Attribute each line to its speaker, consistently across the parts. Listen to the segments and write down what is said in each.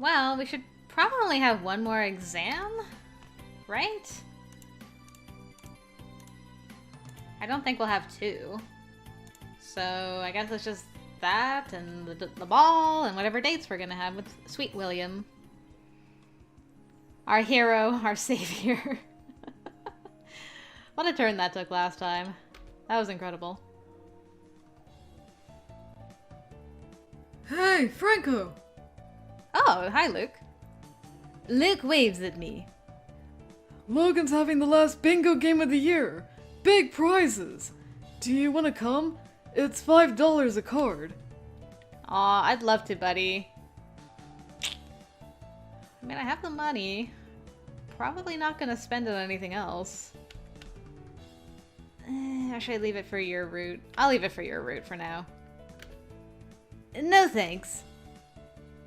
Speaker 1: Well, we should probably have one more exam, right? I don't think we'll have two. So I guess it's just that and the ball and whatever dates we're gonna have with Sweet William. Our hero, our savior. What a turn that took last time. That was incredible.
Speaker 2: Hey, Franco!
Speaker 1: Oh, hi, Luke. Luke waves at me.
Speaker 2: Logan's having the last bingo game of the year. Big prizes. Do you want to come? It's $5 a card.
Speaker 1: Aw, I'd love to, buddy. I mean, I have the money. Probably not gonna spend it on anything else. Or should I leave it for your route? I'll leave it for your route for now. No thanks.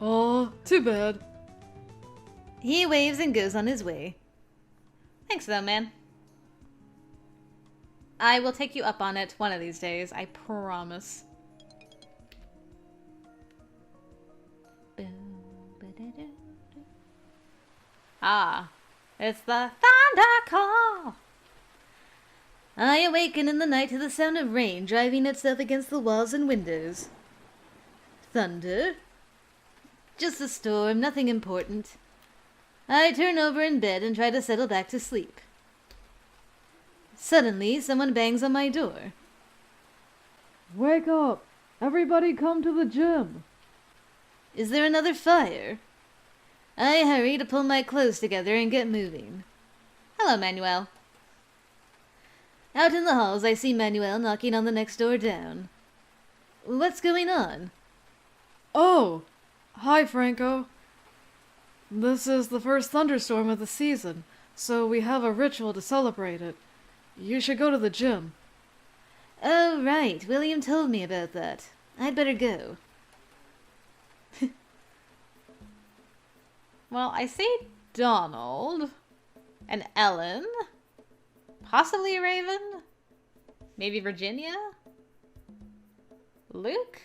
Speaker 2: Aw, too bad.
Speaker 1: He waves and goes on his way. Thanks though, man. I will take you up on it one of these days, I promise. Ah, it's the thunder call. I awaken in the night to the sound of rain driving itself against the walls and windows. Thunder? Just a storm, nothing important. I turn over in bed and try to settle back to sleep. Suddenly, someone bangs on my door.
Speaker 2: Wake up! Everybody come to the gym!
Speaker 1: Is there another fire? I hurry to pull my clothes together and get moving. Hello, Manuel. Out in the halls, I see Manuel knocking on the next door down. What's going on?
Speaker 2: Oh! Hi, Franco. This is the first thunderstorm of the season, so we have a ritual to celebrate it. You should go to the gym.
Speaker 1: Oh, right. William told me about that. I'd better go. Well, I see Donald and Ellen. Possibly Raven? Maybe Virginia? Luke?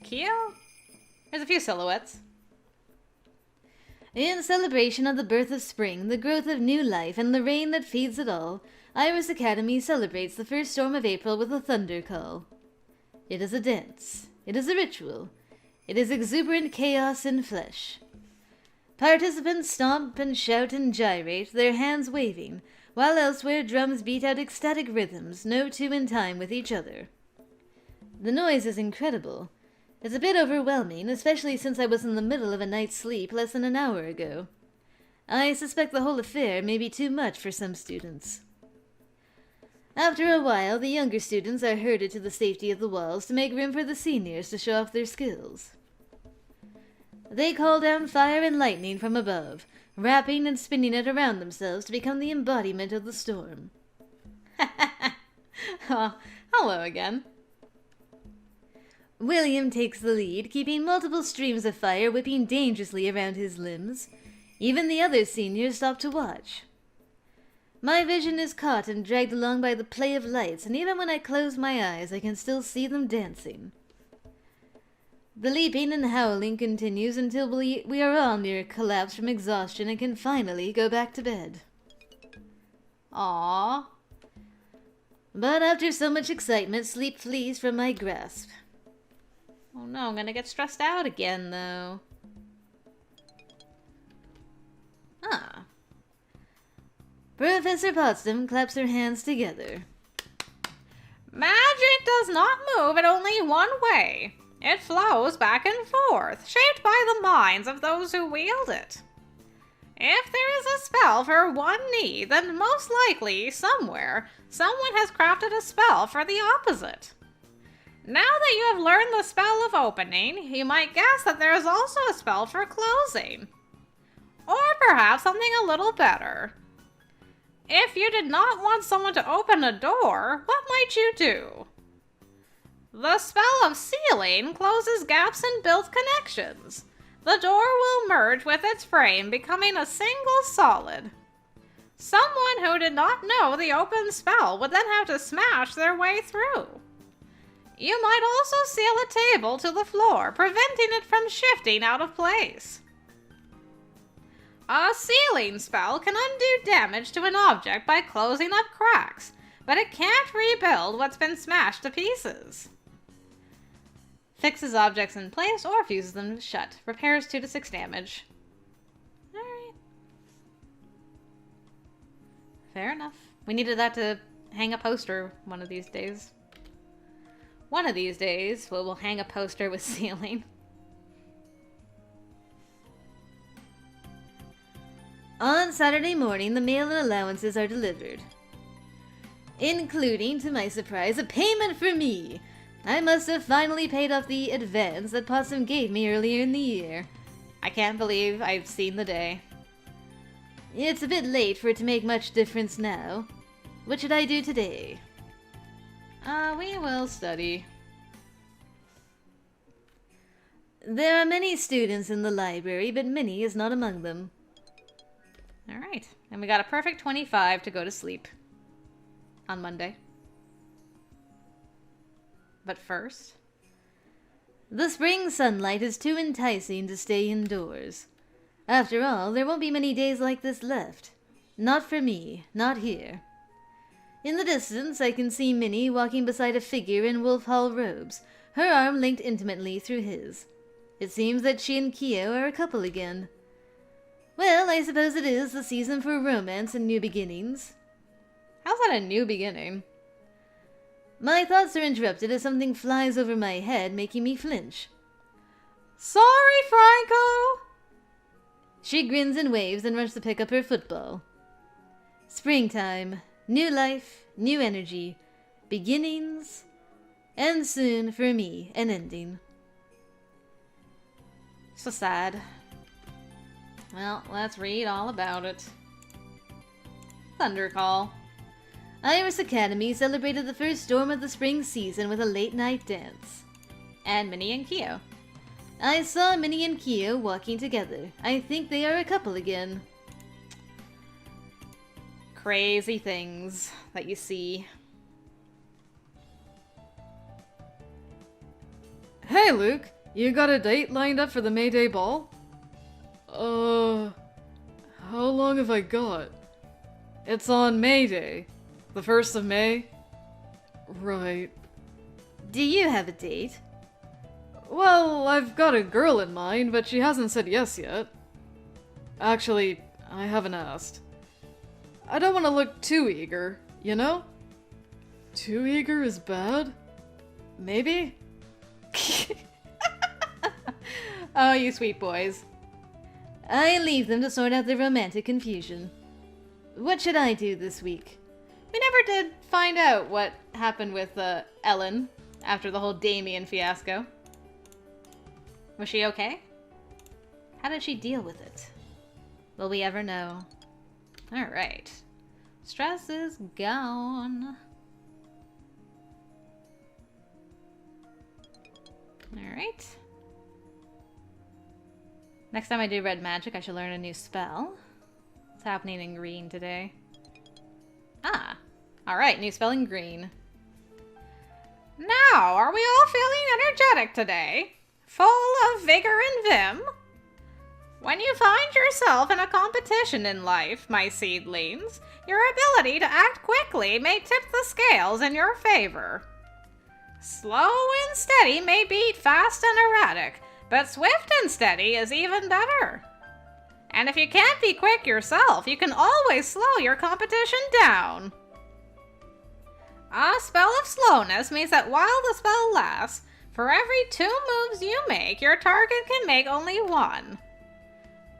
Speaker 1: Keo? There's a few silhouettes. In celebration of the birth of spring, the growth of new life, and the rain that feeds it all, Iris Academy celebrates the first storm of April with a thunder call. It is a dance. It is a ritual. It is exuberant chaos in flesh. Participants stomp and shout and gyrate, their hands waving, while elsewhere drums beat out ecstatic rhythms, no two in time with each other. The noise is incredible. It's a bit overwhelming, especially since I was in the middle of a night's sleep less than an hour ago. I suspect the whole affair may be too much for some students. After a while, the younger students are herded to the safety of the walls to make room for the seniors to show off their skills. They call down fire and lightning from above, wrapping and spinning it around themselves to become the embodiment of the storm. Oh, hello again. William takes the lead, keeping multiple streams of fire whipping dangerously around his limbs. Even the other seniors stop to watch. My vision is caught and dragged along by the play of lights, and even when I close my eyes, I can still see them dancing. The leaping and howling continues until we are all near collapse from exhaustion and can finally go back to bed. Aww. But after so much excitement, sleep flees from my grasp. Oh no, I'm gonna get stressed out again, though. Ah. Professor Potsdam claps her hands together. Magic does not move in only one way. It flows back and forth, shaped by the minds of those who wield it. If there is a spell for one need, then most likely, somewhere, someone has crafted a spell for the opposite. Now that you have learned the spell of opening, you might guess that there is also a spell for closing. Or perhaps something a little better. If you did not want someone to open a door, what might you do? The spell of sealing closes gaps and builds connections. The door will merge with its frame, becoming a single solid. Someone who did not know the open spell would then have to smash their way through.
Speaker 3: You might also seal a table to the floor, preventing it from shifting out of place. A sealing spell can undo damage to an object by closing up cracks, but it can't rebuild what's been smashed to pieces. Fixes objects in place or fuses them shut. Repairs 2 to 6 damage. Alright. Fair enough. We needed that to hang a poster one of these days. One of these days, we'll hang a poster with sealing.
Speaker 1: On Saturday morning, the mail and allowances are delivered, including, to my surprise, a payment for me. I must have finally paid off the advance that Possum gave me earlier in the year.
Speaker 3: I can't believe I've seen the day.
Speaker 1: It's a bit late for it to make much difference now. What should I do today?
Speaker 3: We will study.
Speaker 1: There are many students in the library, but Minnie is not among them.
Speaker 3: Alright, and we got a perfect 25 to go to sleep. On Monday. But first...
Speaker 1: The spring sunlight is too enticing to stay indoors. After all, there won't be many days like this left. Not for me, not here. In the distance, I can see Minnie walking beside a figure in Wolf Hall robes, her arm linked intimately through his. It seems that she and Kyo are a couple again. Well, I suppose it is the season for romance and new beginnings.
Speaker 3: How's that a new beginning?
Speaker 1: My thoughts are interrupted as something flies over my head, making me flinch.
Speaker 3: Sorry, Franco!
Speaker 1: She grins and waves and runs to pick up her football. Springtime. New life, new energy, beginnings, and soon, for me, an ending.
Speaker 3: So sad. Well, let's read all about it. Thundercall.
Speaker 1: Iris Academy celebrated the first storm of the spring season with a late-night dance.
Speaker 3: And Minnie and Kyo.
Speaker 1: I saw Minnie and Kyo walking together. I think they are a couple again.
Speaker 3: Crazy things that you see.
Speaker 2: Hey, Luke, you got a date lined up for the May Day ball? How long have I got? It's on May Day. The 1st of May? Right.
Speaker 1: Do you have a date?
Speaker 2: Well, I've got a girl in mind, but she hasn't said yes yet. Actually, I haven't asked. I don't want to look too eager, you know? Too eager is bad? Maybe?
Speaker 3: Oh, you sweet boys.
Speaker 1: I leave them to sort out their romantic confusion. What should I do this week?
Speaker 3: We never did find out what happened with Ellen after the whole Damien fiasco. Was she okay? How did she deal with it? Will we ever know? Alright. Stress is gone. Alright. Next time I do red magic, I should learn a new spell. What's happening in green today? Ah. Alright, new spell in green. Now, are we all feeling energetic today? Full of vigor and vim? When you find yourself in a competition in life, my seedlings, your ability to act quickly may tip the scales in your favor. Slow and steady may beat fast and erratic, but swift and steady is even better. And if you can't be quick yourself, you can always slow your competition down. A spell of slowness means that while the spell lasts, for every 2 moves you make, your target can make only 1.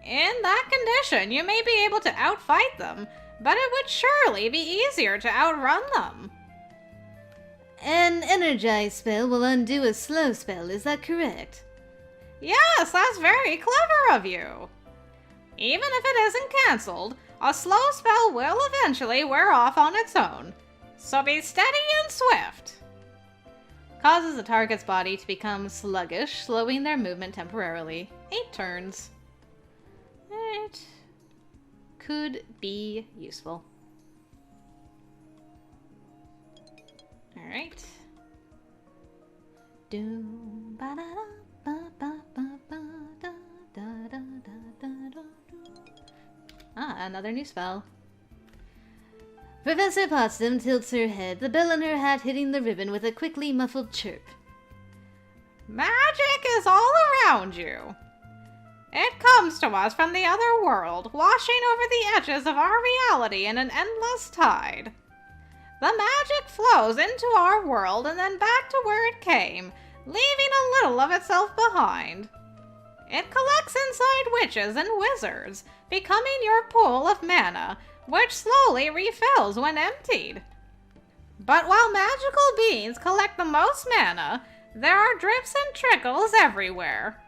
Speaker 3: In that condition, you may be able to outfight them, but it would surely be easier to outrun them.
Speaker 1: An energize spell will undo a slow spell, is that correct?
Speaker 3: Yes, that's very clever of you. Even if it isn't cancelled, a slow spell will eventually wear off on its own. So be steady and swift. Causes the target's body to become sluggish, slowing their movement temporarily. 8 turns. It could be useful. Alright.
Speaker 1: Ah, another new spell. Professor Potsdam tilts her head, the bell in her hat hitting the ribbon with a quickly muffled chirp.
Speaker 3: Magic is all around you. It comes to us from the other world, washing over the edges of our reality in an endless tide. The magic flows into our world and then back to where it came, leaving a little of itself behind. It collects inside witches and wizards, becoming your pool of mana, which slowly refills when emptied. But while magical beings collect the most mana, there are drips and trickles everywhere.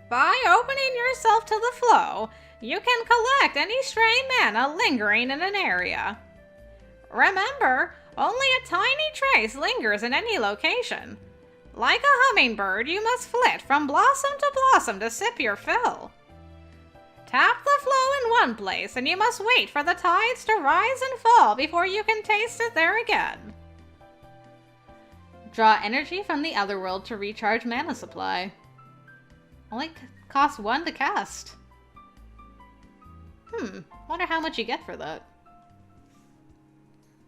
Speaker 3: By opening yourself to the flow, you can collect any stray mana lingering in an area. Remember, only a tiny trace lingers in any location. Like a hummingbird, you must flit from blossom to blossom to sip your fill. Tap the flow in one place, and you must wait for the tides to rise and fall before you can taste it there again.
Speaker 1: Draw energy from the other world to recharge mana supply. Only costs 1 to cast. Wonder how much you get for that.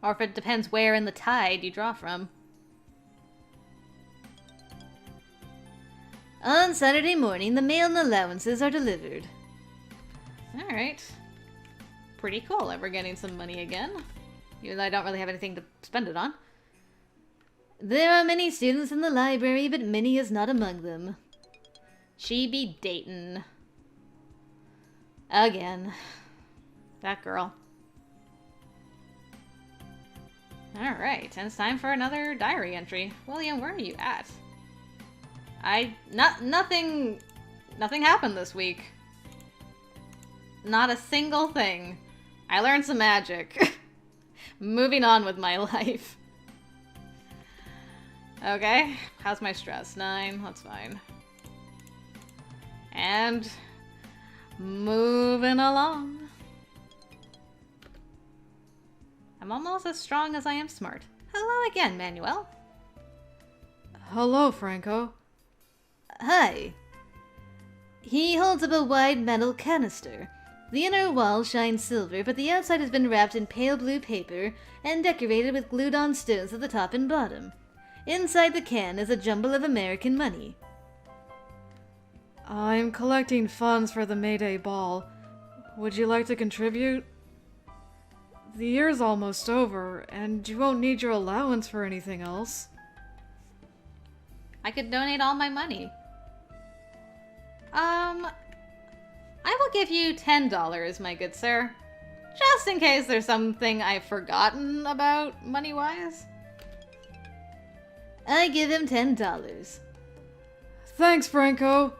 Speaker 1: Or if it depends where in the tide you draw from. On Saturday morning, the mail and allowances are delivered. Alright. Pretty cool that we're getting some money again. Even though I don't really have anything to spend it on. There are many students in the library, but Minnie is not among them. She be datin'. Again. That girl. Alright, and it's time for another diary entry. William, where are you at? Nothing happened this week. Not a single thing. I learned some magic. Moving on with my life. Okay, how's my stress? 9, that's fine. And moving along. I'm almost as strong as I am smart. Hello again, Manuel.
Speaker 2: Hello, Franco.
Speaker 1: Hi. He holds up a wide metal canister. The inner wall shines silver, but the outside has been wrapped in pale blue paper and decorated with glued-on stones at the top and bottom. Inside the can is a jumble of American money.
Speaker 2: I'm collecting funds for the May Day ball. Would you like to contribute? The year's almost over, and you won't need your allowance for anything else.
Speaker 1: I could donate all my money. I will give you $10, my good sir. Just in case there's something I've forgotten about money-wise. I give him $10.
Speaker 2: Thanks, Franco.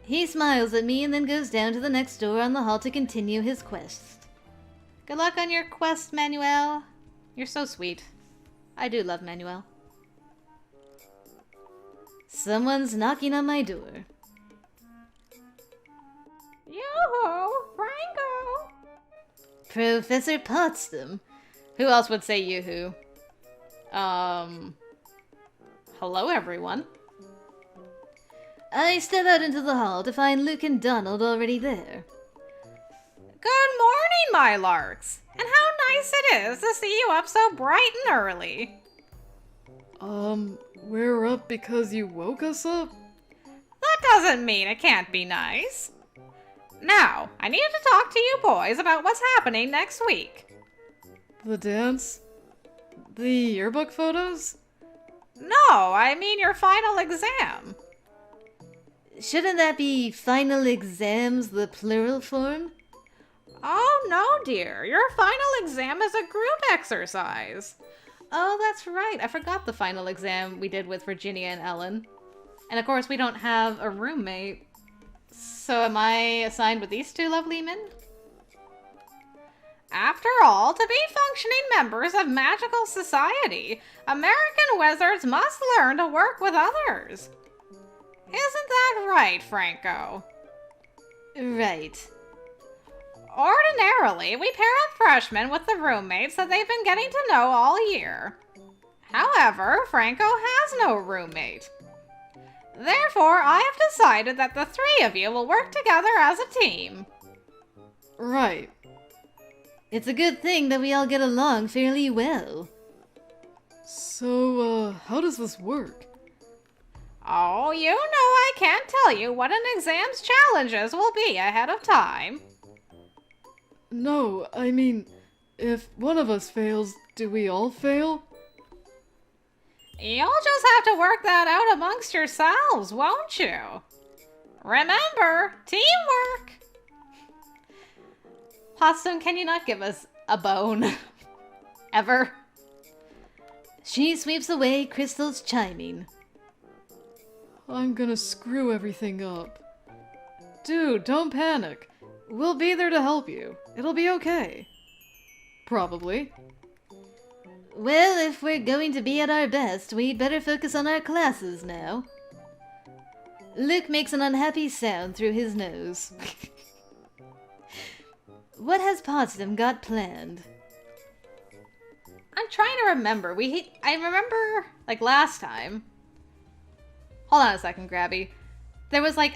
Speaker 1: He smiles at me and then goes down to the next door on the hall to continue his quest. Good luck on your quest, Manuel. You're so sweet. I do love Manuel. Someone's knocking on my door.
Speaker 3: Yoo-hoo, Franco!
Speaker 1: Professor Potsdam. Who else would say yoo-hoo? Hello, everyone. I step out into the hall to find Luke and Donald already there.
Speaker 3: Good morning, my larks! And how nice it is to see you up so bright and early.
Speaker 2: We're up because you woke us up?
Speaker 3: That doesn't mean it can't be nice. Now, I need to talk to you boys about what's happening next week.
Speaker 2: The dance? The yearbook photos?
Speaker 3: No, I mean your final exam.
Speaker 1: Shouldn't that be final exams, the plural form?
Speaker 3: Oh, no, dear. Your final exam is a group exercise.
Speaker 1: Oh, that's right. I forgot the final exam we did with Virginia and Ellen. And of course, we don't have a roommate. So am I assigned with these two lovely men?
Speaker 3: After all, to be functioning members of magical society, American wizards must learn to work with others. Isn't that right, Franco?
Speaker 1: Right.
Speaker 3: Ordinarily, we pair up freshmen with the roommates that they've been getting to know all year. However, Franco has no roommate. Therefore, I have decided that the three of you will work together as a team.
Speaker 2: Right.
Speaker 1: It's a good thing that we all get along fairly well.
Speaker 2: So, how does this work?
Speaker 3: Oh, you know I can't tell you what an exam's challenges will be ahead of time.
Speaker 2: No, I mean, if one of us fails, do we all fail?
Speaker 3: You'll just have to work that out amongst yourselves, won't you? Remember, teamwork! Possum, can you not give us a bone? Ever?
Speaker 1: She sweeps away, crystals chiming.
Speaker 2: I'm gonna screw everything up. Dude, don't panic. We'll be there to help you. It'll be okay. Probably.
Speaker 1: Well, if we're going to be at our best, we'd better focus on our classes now. Luke makes an unhappy sound through his nose. What has Potsdam got planned?
Speaker 3: I'm trying to remember. I remember, like, last time. Hold on a second, Grabby. There was, like,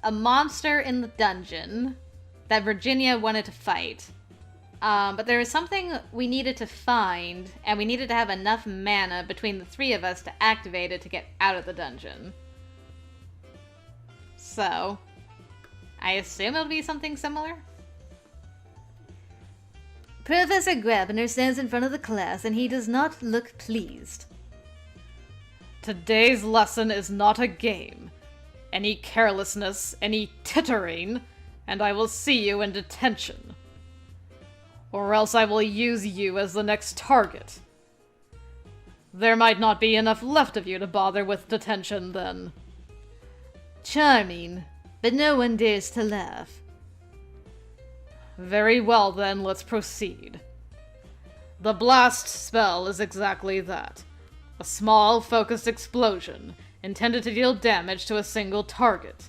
Speaker 3: a monster in the dungeon that Virginia wanted to fight. But there was something we needed to find, and we needed to have enough mana between the three of us to activate it to get out of the dungeon. So, I assume it'll be something similar?
Speaker 1: Professor Grabner stands in front of the class, and he does not look pleased.
Speaker 2: Today's lesson is not a game. Any carelessness, any tittering, and I will see you in detention. Or else I will use you as the next target. There might not be enough left of you to bother with detention, then.
Speaker 1: Charming, but no one dares to laugh.
Speaker 2: Very well, then, let's proceed. The blast spell is exactly that. A small, focused explosion, intended to deal damage to a single target.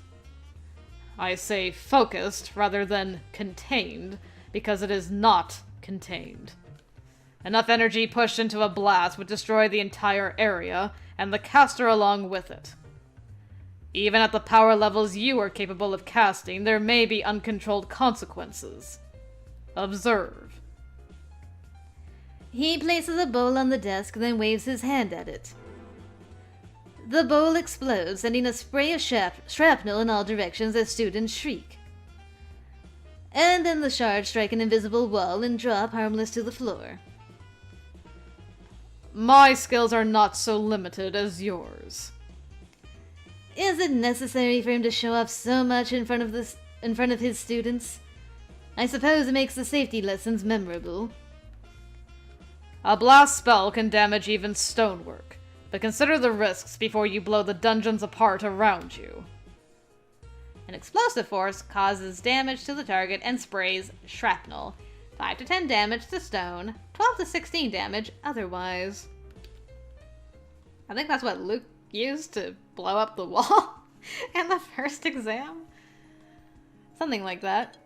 Speaker 2: I say focused rather than contained, because it is not contained. Enough energy pushed into a blast would destroy the entire area, and the caster along with it. Even at the power levels you are capable of casting, there may be uncontrolled consequences. Observe.
Speaker 1: He places a bowl on the desk, then waves his hand at it. The bowl explodes, sending a spray of shrapnel in all directions as students shriek. And then the shards strike an invisible wall and drop harmless to the floor.
Speaker 2: My skills are not so limited as yours.
Speaker 1: Is it necessary for him to show off so much in front of his students? I suppose it makes the safety lessons memorable.
Speaker 2: A blast spell can damage even stonework, but consider the risks before you blow the dungeons apart around you.
Speaker 3: An explosive force causes damage to the target and sprays shrapnel. 5 to 10 damage to stone, 12 to 16 damage otherwise. I think that's what Luke used to blow up the wall in the first exam. Something like that.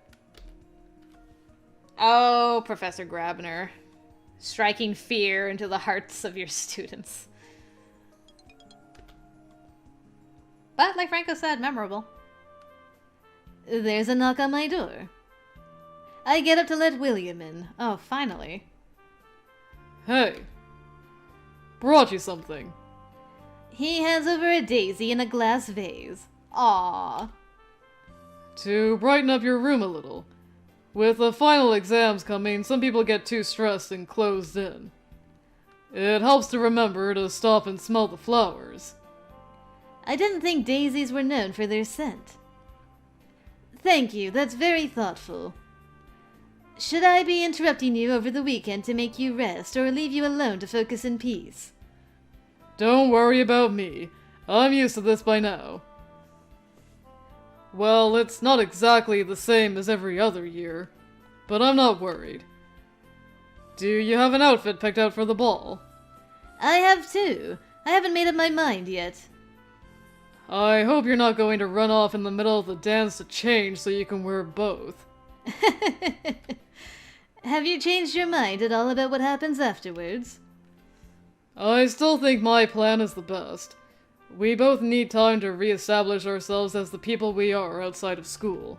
Speaker 3: Oh, Professor Grabner. Striking fear into the hearts of your students. But, like Franco said, memorable.
Speaker 1: There's a knock on my door. I get up to let William in.
Speaker 3: Oh, finally.
Speaker 2: Hey. Brought you something.
Speaker 1: He hands over a daisy in a glass vase.
Speaker 3: Aww.
Speaker 2: To brighten up your room a little. With the final exams coming, some people get too stressed and closed in. It helps to remember to stop and smell the flowers.
Speaker 1: I didn't think daisies were known for their scent. Thank you, that's very thoughtful. Should I be interrupting you over the weekend to make you rest, or leave you alone to focus in peace?
Speaker 2: Don't worry about me. I'm used to this by now. Well, it's not exactly the same as every other year, but I'm not worried. Do you have an outfit picked out for the ball?
Speaker 1: I have too. I haven't made up my mind yet.
Speaker 2: I hope you're not going to run off in the middle of the dance to change so you can wear both.
Speaker 1: Have you changed your mind at all about what happens afterwards?
Speaker 2: I still think my plan is the best. We both need time to re-establish ourselves as the people we are outside of school.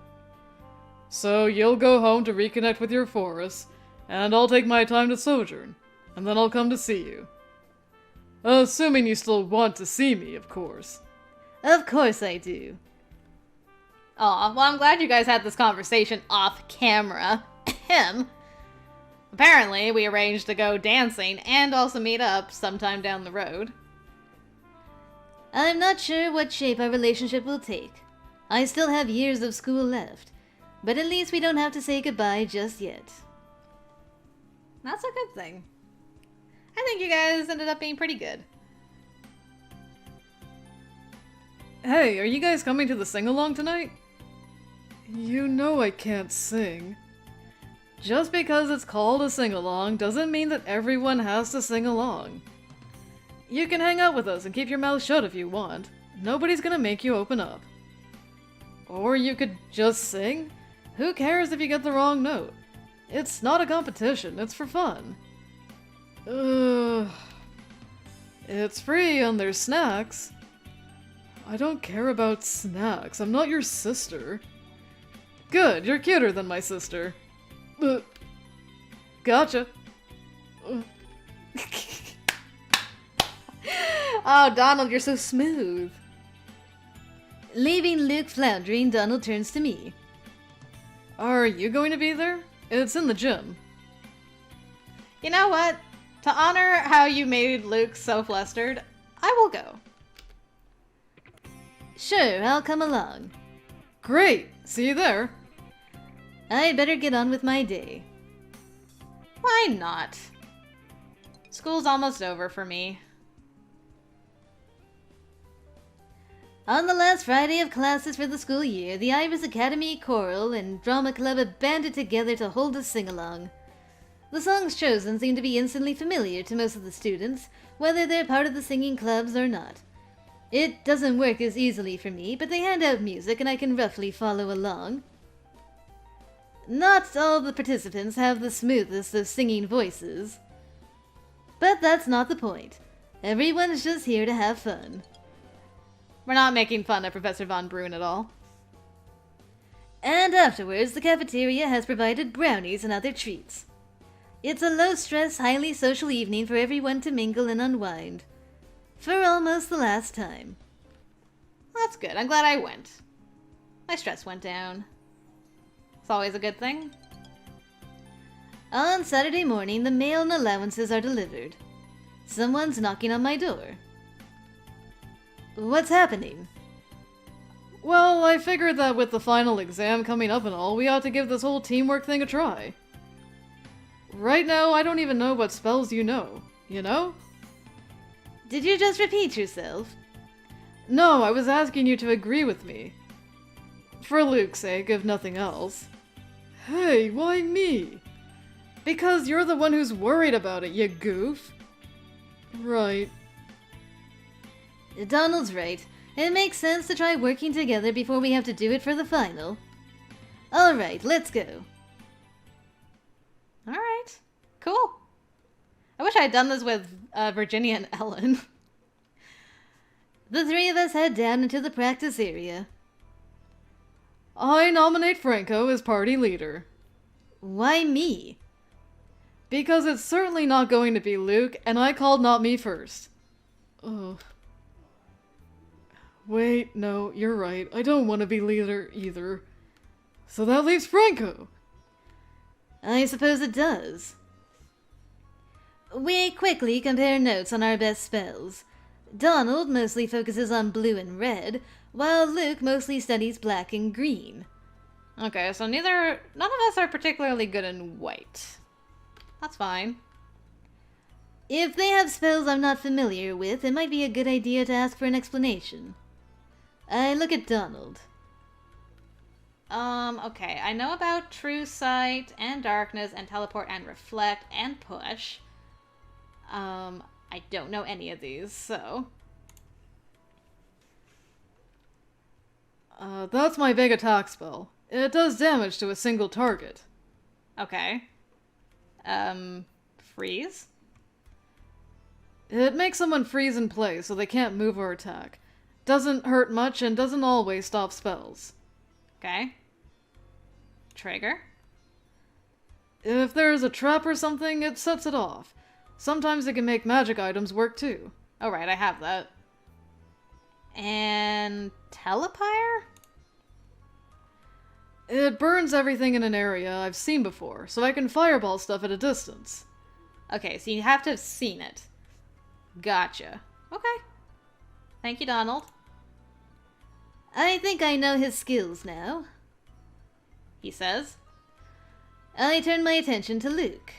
Speaker 2: So you'll go home to reconnect with your forests, and I'll take my time to sojourn, and then I'll come to see you. Assuming you still want to see me, of course.
Speaker 1: Of course I do.
Speaker 3: Aw, well, I'm glad you guys had this conversation off camera. Ahem. Apparently, we arranged to go dancing and also meet up sometime down the road.
Speaker 1: I'm not sure what shape our relationship will take. I still have years of school left, but at least we don't have to say goodbye just yet.
Speaker 3: That's a good thing. I think you guys ended up being pretty good.
Speaker 2: Hey, are you guys coming to the sing-along tonight? You know I can't sing. Just because it's called a sing-along doesn't mean that everyone has to sing along. You can hang out with us and keep your mouth shut if you want. Nobody's gonna make you open up. Or you could just sing. Who cares if you get the wrong note? It's not a competition, it's for fun. It's free and there's snacks. I don't care about snacks. I'm not your sister. Good, you're cuter than my sister. Gotcha.
Speaker 1: Oh, Donald, you're so smooth. Leaving Luke floundering, Donald turns to me.
Speaker 2: Are you going to be there? It's in the gym.
Speaker 3: You know what? To honor how you made Luke so flustered, I will go.
Speaker 1: Sure, I'll come along.
Speaker 2: Great! See you there.
Speaker 1: I'd better get on with my day.
Speaker 3: Why not? School's almost over for me.
Speaker 1: On the last Friday of classes for the school year, the Iris Academy Choral and Drama Club have banded together to hold a sing-along. The songs chosen seem to be instantly familiar to most of the students, whether they're part of the singing clubs or not. It doesn't work as easily for me, but they hand out music and I can roughly follow along. Not all the participants have the smoothest of singing voices. But that's not the point. Everyone's just here to have fun.
Speaker 3: We're not making fun of Professor Von Brun at all.
Speaker 1: And afterwards, the cafeteria has provided brownies and other treats. It's a low-stress, highly social evening for everyone to mingle and unwind. For almost the last time.
Speaker 3: That's good. I'm glad I went. My stress went down. It's always a good thing.
Speaker 1: On Saturday morning, the mail and allowances are delivered. Someone's knocking on my door. What's happening?
Speaker 2: Well, I figured that with the final exam coming up and all, we ought to give this whole teamwork thing a try. Right now, I don't even know what spells you know. You know?
Speaker 1: Did you just repeat yourself?
Speaker 2: No, I was asking you to agree with me. For Luke's sake, if nothing else. Hey, why me? Because you're the one who's worried about it, you goof. Right.
Speaker 1: Donald's right. It makes sense to try working together before we have to do it for the final. Alright, let's go.
Speaker 3: Alright. Cool. I wish I had done this with Virginia and Ellen.
Speaker 1: The three of us head down into the practice area.
Speaker 2: I nominate Franco as party leader.
Speaker 1: Why me?
Speaker 2: Because it's certainly not going to be Luke, and I called not me first. Ugh. Wait, no, you're right. I don't want to be leader either. So that leaves Franco.
Speaker 1: I suppose it does. We quickly compare notes on our best spells. Donald mostly focuses on blue and red, while Luke mostly studies black and green.
Speaker 3: Okay, so none of us are particularly good in white. That's fine.
Speaker 1: If they have spells I'm not familiar with, it might be a good idea to ask for an explanation. I look at Donald.
Speaker 3: Okay, I know about True Sight and Darkness and Teleport and Reflect and Push. I don't know any of these, so...
Speaker 2: That's my big attack spell. It does damage to a single target.
Speaker 3: Okay. Freeze?
Speaker 2: It makes someone freeze in place so they can't move or attack. Doesn't hurt much and doesn't always stop spells.
Speaker 3: Okay. Trigger.
Speaker 2: If there is a trap or something, it sets it off. Sometimes it can make magic items work too.
Speaker 3: Oh, right, I have that. And telepire?
Speaker 2: It burns everything in an area I've seen before, so I can fireball stuff at a distance.
Speaker 3: Okay, so you have to have seen it. Gotcha. Okay. Thank you, Donald.
Speaker 1: I think I know his skills now,
Speaker 3: He says.
Speaker 1: I turn my attention to Luke.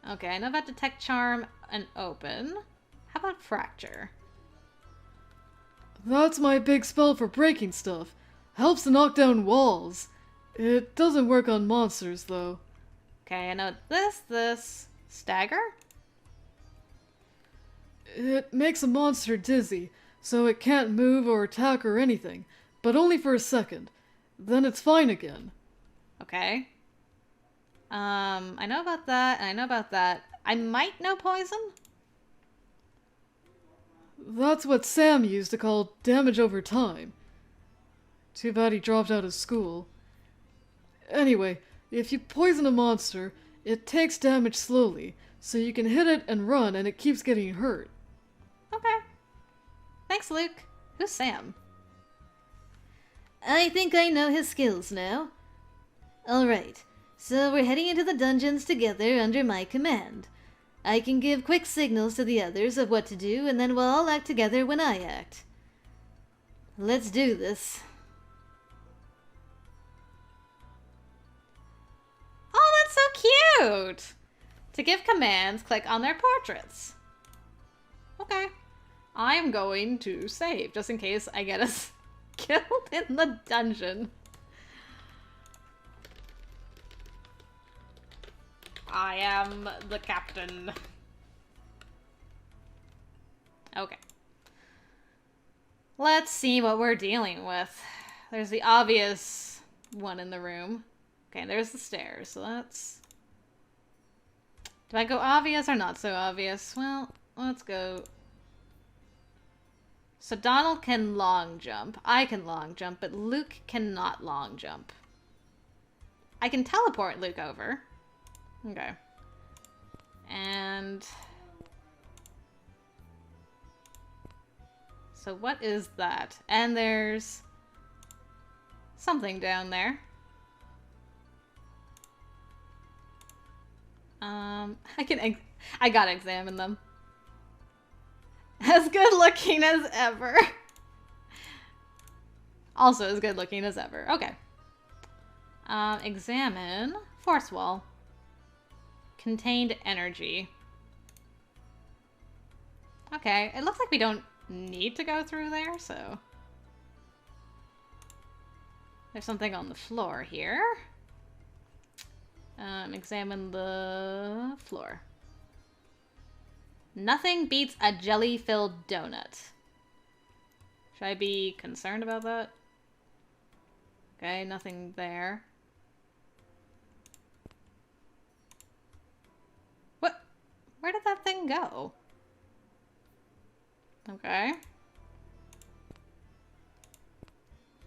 Speaker 3: Okay, I know about Detect Charm and Open. How about Fracture?
Speaker 2: That's my big spell for breaking stuff. Helps to knock down walls. It doesn't work on monsters, though.
Speaker 3: Okay, I know this. Stagger?
Speaker 2: It makes a monster dizzy, so it can't move or attack or anything, but only for a second. Then it's fine again.
Speaker 3: Okay. I know about that, and I know about that. I might know poison?
Speaker 2: That's what Sam used to call damage over time. Too bad he dropped out of school. Anyway, if you poison a monster, it takes damage slowly, so you can hit it and run and it keeps getting hurt.
Speaker 3: Okay. Thanks, Luke. Who's Sam?
Speaker 1: I think I know his skills now. Alright, so we're heading into the dungeons together under my command. I can give quick signals to the others of what to do, and then we'll all act together when I act. Let's do this.
Speaker 3: Oh, that's so cute! To give commands, click on their portraits. Okay. I'm going to save, just in case I get us killed in the dungeon. I am the captain. Okay. Let's see what we're dealing with. There's the obvious one in the room. Okay, there's the stairs, so that's... Do I go obvious or not so obvious? Well, let's go... So Donald can long jump. I can long jump, but Luke cannot long jump. I can teleport Luke over. Okay. And... So what is that? And there's... something down there. I gotta examine them. As good looking as ever. Also as good looking as ever. Okay. Examine. Force wall. Contained energy. Okay, it looks like we don't need to go through there, so... There's something on the floor here. Examine the floor. Nothing beats a jelly-filled donut. Should I be concerned about that? Okay, nothing there. What? Where did that thing go? Okay.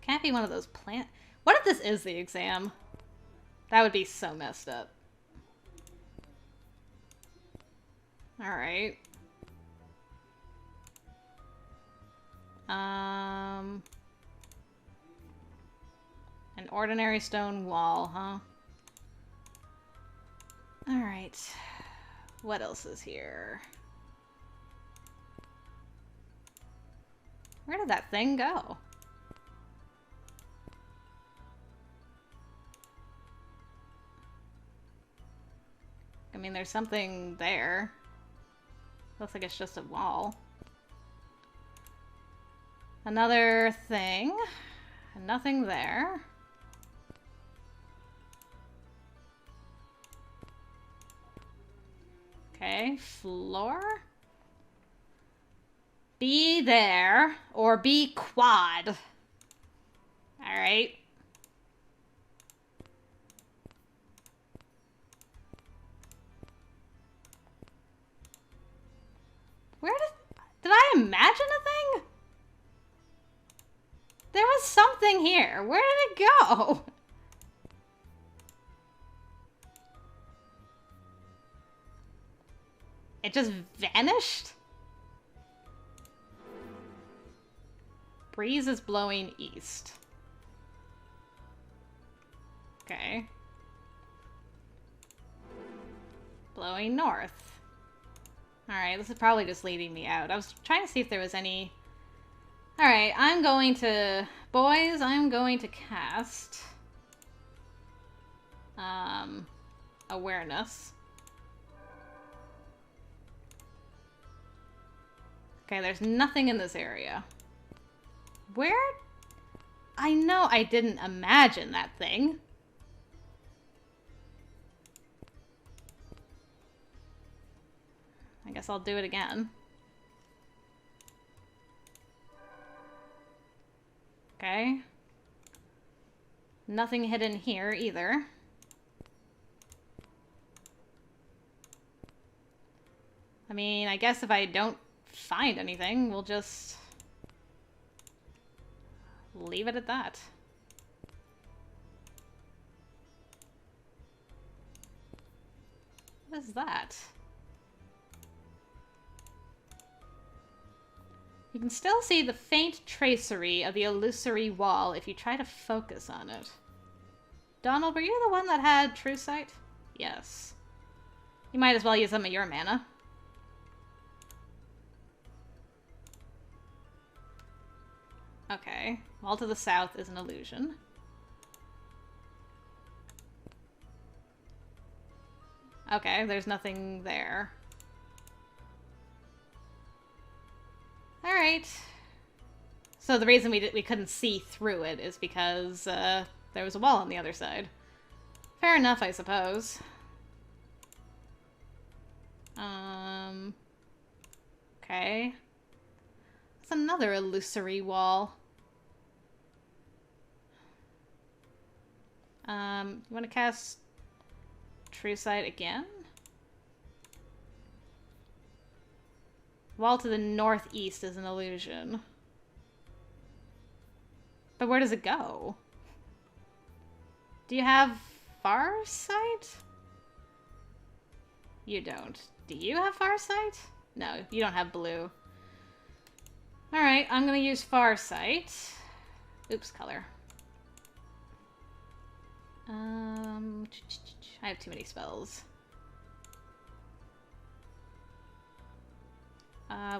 Speaker 3: Can't be one of those plant... What if this is the exam? That would be so messed up. Alright. An ordinary stone wall, huh? Alright. What else is here? Where did that thing go? I mean, there's something there. Looks like it's just a wall. Another thing. Nothing there. Okay, floor. Be there or be quad. Alright. Did I imagine a thing? There was something here. Where did it go? It just vanished? Breeze is blowing east. Okay. Blowing north. Alright, this is probably just leading me out. I was trying to see if there was any... Alright, I'm going to... Boys, I'm going to cast... Awareness. Okay, there's nothing in this area. Where? I know I didn't imagine that thing. I guess I'll do it again. Okay. Nothing hidden here either. I mean, I guess if I don't find anything, we'll just leave it at that. What is that? You can still see the faint tracery of the illusory wall if you try to focus on it. Donald, were you the one that had true sight? Yes. You might as well use some of your mana. Okay. Wall to the south is an illusion. Okay, there's nothing there. Alright. So the reason we couldn't see through it is because there was a wall on the other side. Fair enough, I suppose. Okay. That's another illusory wall. You want to cast True Sight again? Wall to the northeast is an illusion. But where does it go? Do you have Farsight? You don't. Do you have Farsight? No, you don't have blue. Alright, I'm gonna use Farsight. Oops, color. I have too many spells.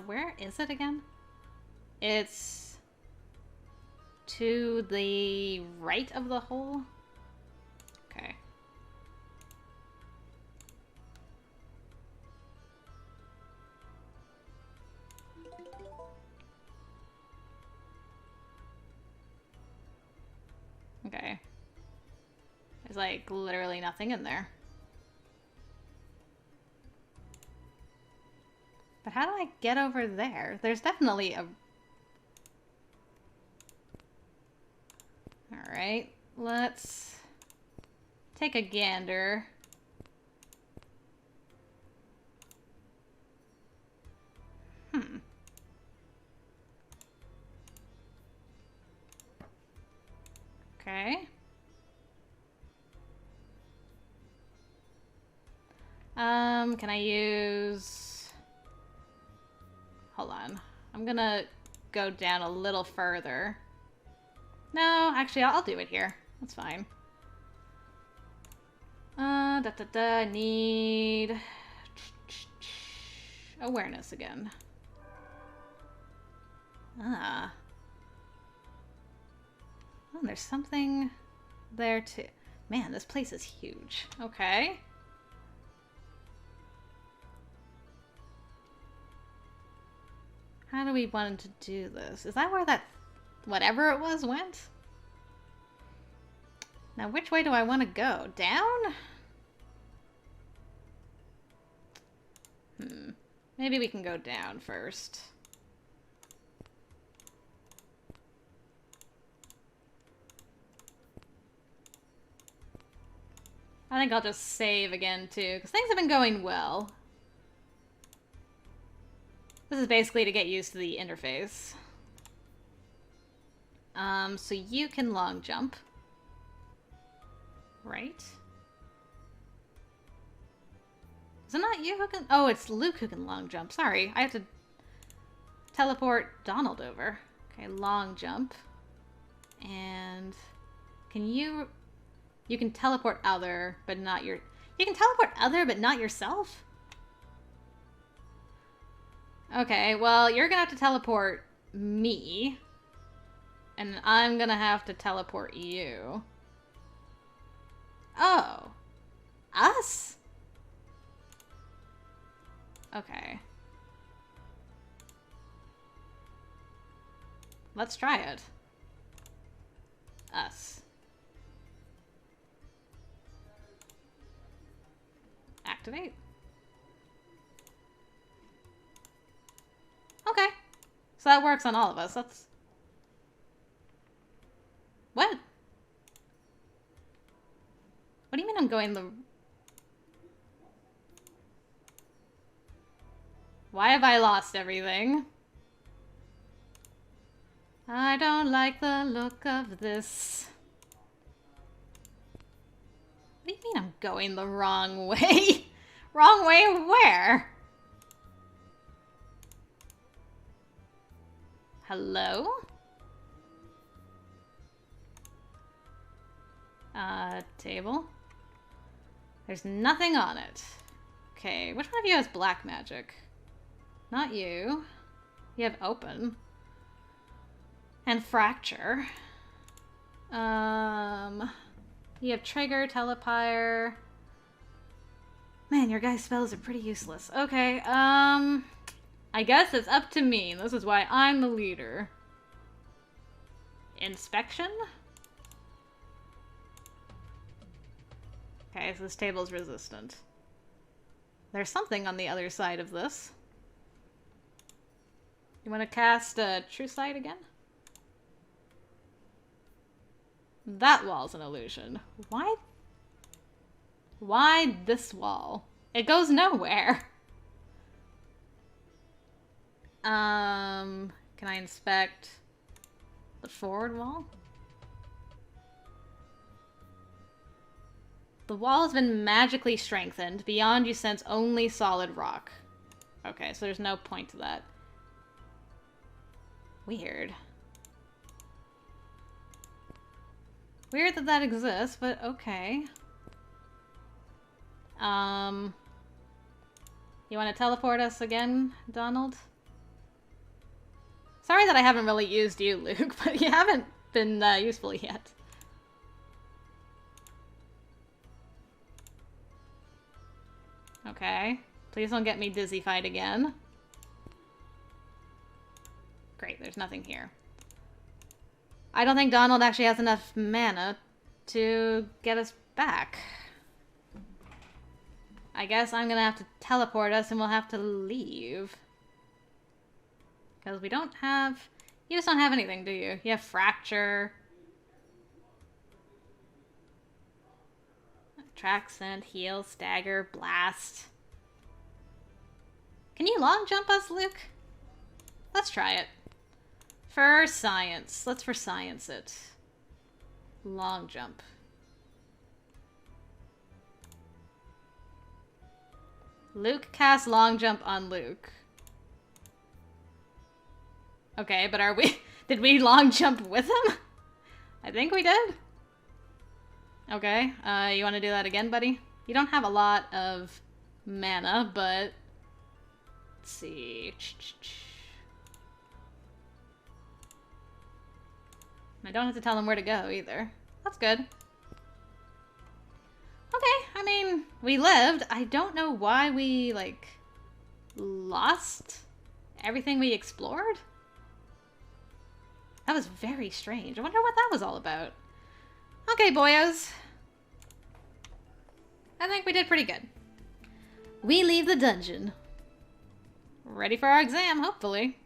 Speaker 3: Where is it again? It's to the right of the hole? Okay. Okay. There's like literally nothing in there. But how do I get over there? There's definitely a... Alright, let's take a gander. Okay. Can I use... Hold on. I'm gonna go down a little further. No, actually, I'll do it here. That's fine. I need... awareness again. Ah. Oh, there's something there too. Man, this place is huge. Okay. How do we want to do this? Is that where that whatever it was went? Now, which way do I want to go? Down? Maybe we can go down first. I think I'll just save again, too, because things have been going well. This is basically to get used to the interface. So you can long jump. Right? Is it not you who can... Oh, it's Luke who can long jump. Sorry, I have to teleport Donald over. Okay, long jump. And... Can you... You can teleport other, but not your... You can teleport other, but not yourself? Okay, well, you're gonna have to teleport me. And I'm gonna have to teleport you. Oh. Us? Okay. Let's try it. Us. Activate. Okay. So that works on all of us. That's... What? What do you mean I'm going the... Why have I lost everything? I don't like the look of this. What do you mean I'm going the wrong way? Wrong way where? Hello? Table. There's nothing on it. Okay, which one of you has black magic? Not you. You have open. And fracture. You have trigger, telepire. Man, your guys' spells are pretty useless. Okay, I guess it's up to me. This is why I'm the leader. Inspection? Okay, so this table's resistant. There's something on the other side of this. You want to cast True Sight again? That wall's an illusion. Why? Why this wall? It goes nowhere. Can I inspect the forward wall? The wall has been magically strengthened. Beyond you sense only solid rock. Okay, so there's no point to that. Weird. Weird that that exists, but okay. You want to teleport us again, Donald? Sorry that I haven't really used you, Luke, but you haven't been useful yet. Okay. Please don't get me dizzy-fied again. Great, there's nothing here. I don't think Donald actually has enough mana to get us back. I guess I'm gonna have to teleport us and we'll have to leave. Because we don't have... You just don't have anything, do you? You have fracture. Track, scent, heal, stagger, blast. Can you long jump us, Luke? Let's try it. For science. Let's for science it. Long jump. Luke casts long jump on Luke. Okay, but are we... Did we long jump with him? I think we did. Okay, you want to do that again, buddy? You don't have a lot of mana, but... Let's see... I don't have to tell him where to go, either. That's good. Okay, I mean, we lived. I don't know why we, like, lost everything we explored. That was very strange. I wonder what that was all about. Okay, boyos. I think we did pretty good.
Speaker 1: We leave the dungeon.
Speaker 3: Ready for our exam, hopefully.